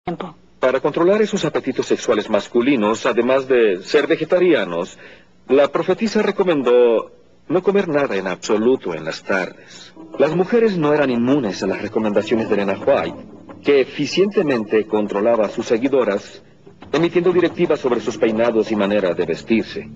tiempo. Para controlar esos apetitos sexuales masculinos, además de ser vegetarianos, la profetisa recomendó no comer nada en absoluto en las tardes. Las mujeres no eran inmunes a las recomendaciones de Elena White, que eficientemente controlaba a sus seguidoras, emitiendo directivas sobre sus peinados y manera de vestirse.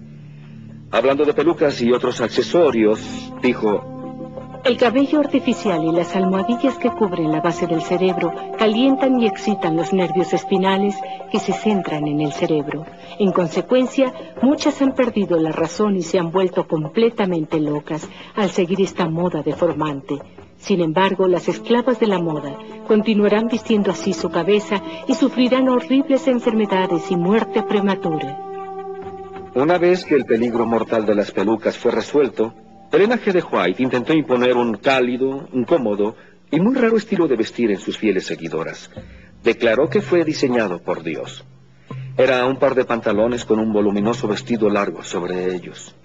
Hablando de pelucas y otros accesorios, dijo: El cabello artificial y las almohadillas que cubren la base del cerebro calientan y excitan los nervios espinales que se centran en el cerebro. En consecuencia, muchas han perdido la razón y se han vuelto completamente locas al seguir esta moda deformante. Sin embargo, las esclavas de la moda continuarán vistiendo así su cabeza y sufrirán horribles enfermedades y muerte prematura. Una vez que el peligro mortal de las pelucas fue resuelto, Elena G. de White intentó imponer un cálido, incómodo y muy raro estilo de vestir en sus fieles seguidoras. Declaró que fue diseñado por Dios. Era un par de pantalones con un voluminoso vestido largo sobre ellos.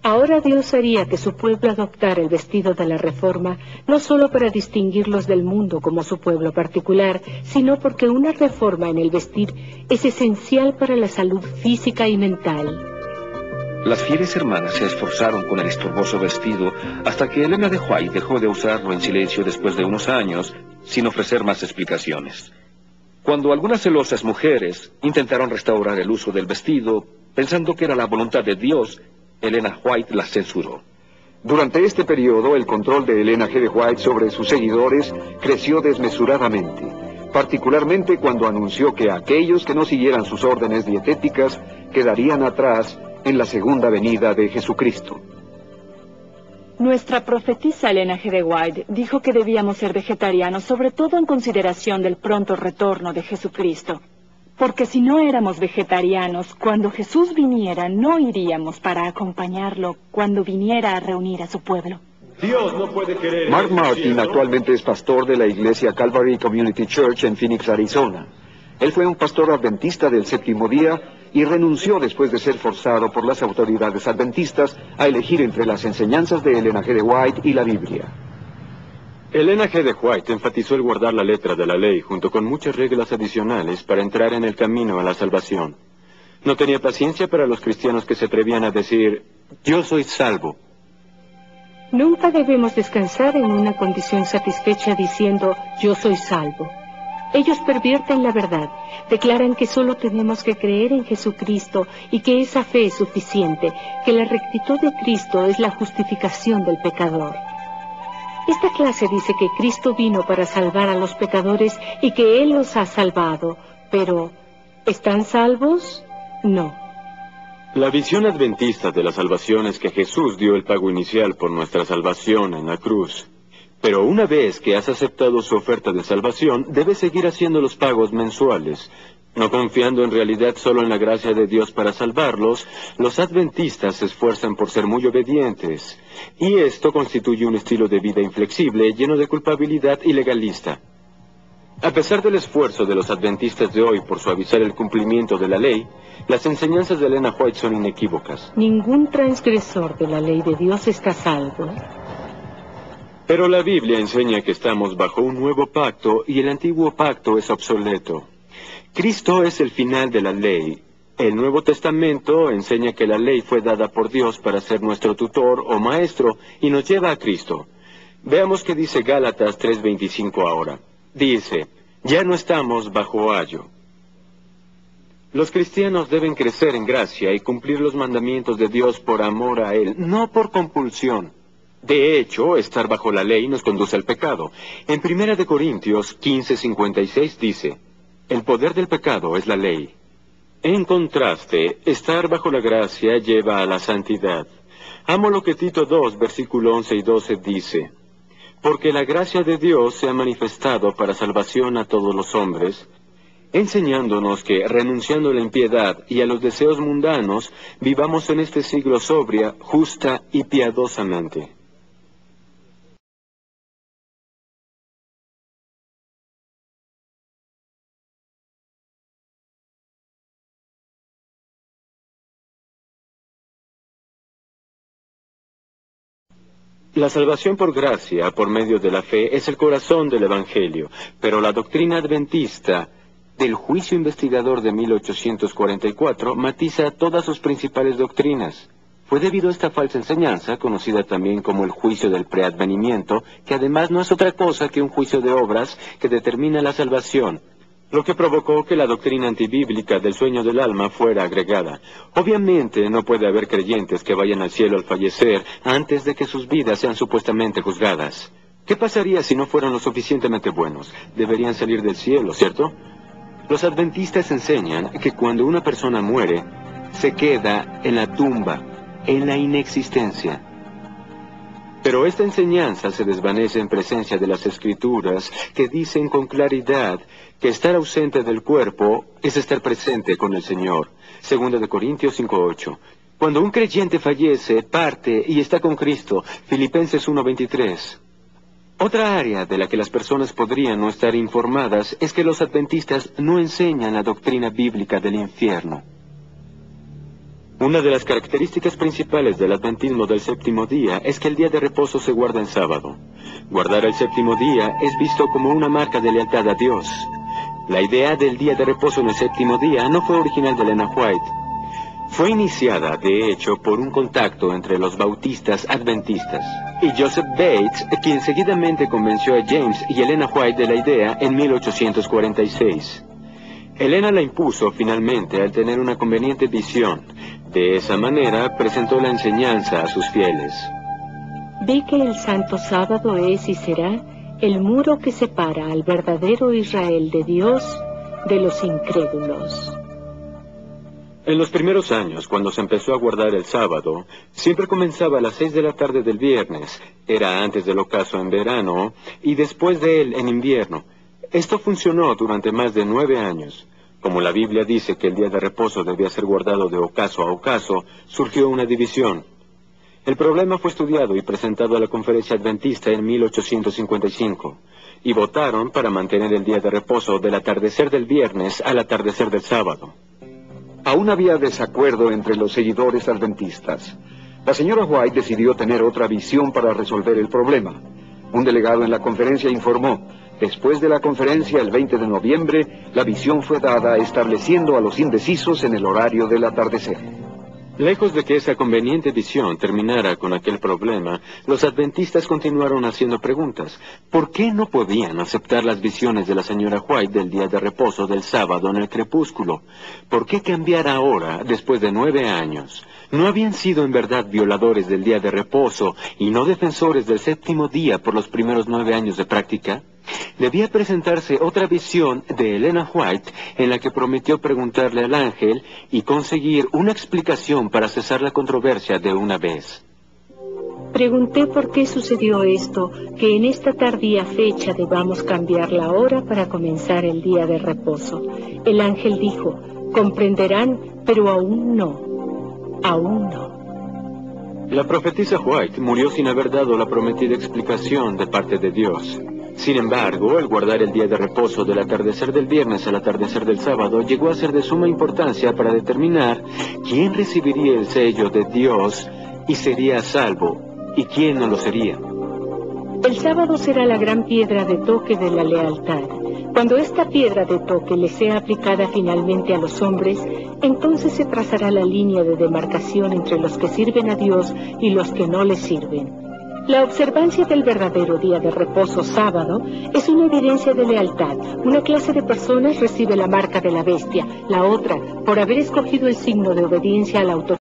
Ahora Dios haría que su pueblo adoptara el vestido de la Reforma, no solo para distinguirlos del mundo como su pueblo particular, sino porque una reforma en el vestir es esencial para la salud física y mental. Las fieles hermanas se esforzaron con el estorboso vestido hasta que Elena de White dejó de usarlo en silencio después de unos años, sin ofrecer más explicaciones. Cuando algunas celosas mujeres intentaron restaurar el uso del vestido, pensando que era la voluntad de Dios, Elena White las censuró. Durante este periodo, el control de Elena G. de White sobre sus seguidores creció desmesuradamente, particularmente cuando anunció que aquellos que no siguieran sus órdenes dietéticas quedarían atrás en la segunda venida de Jesucristo. Nuestra profetisa Elena G. de White dijo que debíamos ser vegetarianos, sobre todo en consideración del pronto retorno de Jesucristo. Porque si no éramos vegetarianos, cuando Jesús viniera, no iríamos para acompañarlo cuando viniera a reunir a su pueblo. Dios no puede querer. Mark Martin actualmente es pastor de la iglesia Calvary Community Church en Phoenix, Arizona. Él fue un pastor adventista del séptimo día y renunció después de ser forzado por las autoridades adventistas a elegir entre las enseñanzas de Elena G. de White y la Biblia. Elena G. de White enfatizó el guardar la letra de la ley junto con muchas reglas adicionales para entrar en el camino a la salvación. No tenía paciencia para los cristianos que se atrevían a decir: yo soy salvo. Nunca debemos descansar en una condición satisfecha diciendo, yo soy salvo. Ellos pervierten la verdad, declaran que solo tenemos que creer en Jesucristo y que esa fe es suficiente, que la rectitud de Cristo es la justificación del pecador. Esta clase dice que Cristo vino para salvar a los pecadores y que Él los ha salvado, pero ¿están salvos? No. La visión adventista de la salvación es que Jesús dio el pago inicial por nuestra salvación en la cruz. Pero una vez que has aceptado su oferta de salvación, debes seguir haciendo los pagos mensuales. No confiando en realidad solo en la gracia de Dios para salvarlos, los adventistas se esfuerzan por ser muy obedientes. Y esto constituye un estilo de vida inflexible, lleno de culpabilidad y legalista. A pesar del esfuerzo de los adventistas de hoy por suavizar el cumplimiento de la ley, las enseñanzas de Elena White son inequívocas. Ningún transgresor de la ley de Dios está salvo. Pero la Biblia enseña que estamos bajo un nuevo pacto y el antiguo pacto es obsoleto. Cristo es el final de la ley. El Nuevo Testamento enseña que la ley fue dada por Dios para ser nuestro tutor o maestro y nos lleva a Cristo. Veamos qué dice Gálatas 3:25 ahora. Dice: ya no estamos bajo ayo. Los cristianos deben crecer en gracia y cumplir los mandamientos de Dios por amor a Él, no por compulsión. De hecho, estar bajo la ley nos conduce al pecado. En 1 Corintios 15:56 dice: el poder del pecado es la ley. En contraste, estar bajo la gracia lleva a la santidad. Amo lo que Tito 2, versículo 11 y 12 dice: porque la gracia de Dios se ha manifestado para salvación a todos los hombres, enseñándonos que, renunciando a la impiedad y a los deseos mundanos, vivamos en este siglo sobria, justa y piadosamente. La salvación por gracia, por medio de la fe, es el corazón del Evangelio, pero la doctrina adventista del juicio investigador de 1844 matiza todas sus principales doctrinas. Fue debido a esta falsa enseñanza, conocida también como el juicio del preadvenimiento, que además no es otra cosa que un juicio de obras que determina la salvación, lo que provocó que la doctrina antibíblica del sueño del alma fuera agregada. Obviamente no puede haber creyentes que vayan al cielo al fallecer antes de que sus vidas sean supuestamente juzgadas. ¿Qué pasaría si no fueran lo suficientemente buenos? Deberían salir del cielo, ¿cierto? Los adventistas enseñan que cuando una persona muere, se queda en la tumba, en la inexistencia. Pero esta enseñanza se desvanece en presencia de las Escrituras, que dicen con claridad que estar ausente del cuerpo es estar presente con el Señor. 2 Corintios 5:8. Cuando un creyente fallece, parte y está con Cristo. Filipenses 1:23. Otra área de la que las personas podrían no estar informadas es que los adventistas no enseñan la doctrina bíblica del infierno. Una de las características principales del adventismo del séptimo día es que el día de reposo se guarda en sábado. Guardar el séptimo día es visto como una marca de lealtad a Dios. La idea del día de reposo en el séptimo día no fue original de Elena White. Fue iniciada, de hecho, por un contacto entre los bautistas adventistas y Joseph Bates, quien seguidamente convenció a James y Elena White de la idea en 1846. Elena la impuso finalmente al tener una conveniente visión. De esa manera presentó la enseñanza a sus fieles. Vi que el santo sábado es y será el muro que separa al verdadero Israel de Dios de los incrédulos. En los primeros años, cuando se empezó a guardar el sábado, siempre comenzaba a las 6 de la tarde del viernes. Era antes del ocaso en verano y después de él en invierno. Esto funcionó durante más de 9 años. Como la Biblia dice que el día de reposo debía ser guardado de ocaso a ocaso, surgió una división. El problema fue estudiado y presentado a la Conferencia Adventista en 1855, y votaron para mantener el día de reposo del atardecer del viernes al atardecer del sábado. Aún había desacuerdo entre los seguidores adventistas. La señora White decidió tener otra visión para resolver el problema. Un delegado en la conferencia informó: después de la conferencia, el 20 de noviembre, la visión fue dada estableciendo a los indecisos en el horario del atardecer. Lejos de que esa conveniente visión terminara con aquel problema, los adventistas continuaron haciendo preguntas. ¿Por qué no podían aceptar las visiones de la señora White del día de reposo del sábado en el crepúsculo? ¿Por qué cambiar ahora, después de 9 años? ¿No habían sido en verdad violadores del día de reposo y no defensores del séptimo día por los primeros 9 años de práctica? Debía presentarse otra visión de Elena White en la que prometió preguntarle al ángel y conseguir una explicación para cesar la controversia de una vez. Pregunté por qué sucedió esto, que en esta tardía fecha debamos cambiar la hora para comenzar el día de reposo. El ángel dijo: comprenderán, pero aún no. Aún no. La profetisa White murió sin haber dado la prometida explicación de parte de Dios. Sin embargo, el guardar el día de reposo del atardecer del viernes al atardecer del sábado llegó a ser de suma importancia para determinar quién recibiría el sello de Dios y sería salvo, y quién no lo sería. El sábado será la gran piedra de toque de la lealtad. Cuando esta piedra de toque le sea aplicada finalmente a los hombres, entonces se trazará la línea de demarcación entre los que sirven a Dios y los que no le sirven. La observancia del verdadero día de reposo sábado es una evidencia de lealtad. Una clase de personas recibe la marca de la bestia, la otra, por haber escogido el signo de obediencia a la autoridad,